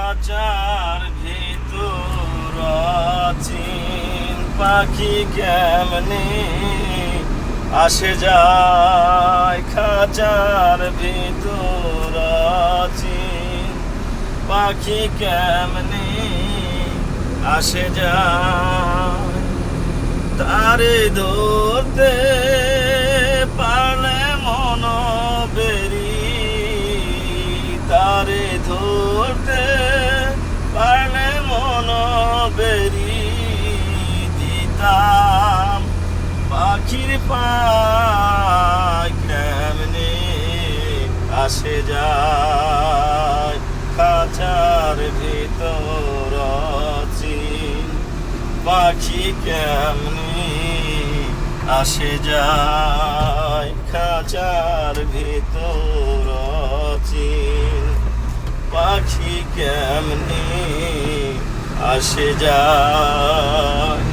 খাঁচার ভিতর চিন পাখি কেমনে আসে যায়, খাঁচার ভিতর চিন পাখি কেমনে আসে যায়। তারে ধরতে পারলে মন বেরি, তারে ধরতে পারলে মন বেরি দিতাম পাখির পায় কেমনে আসে যায়, খাঁচার ভিতর চিন পাখি কেমনে আসে যায়, খাঁচার ভিতর চিন পাখি কেমনে আসে যায়।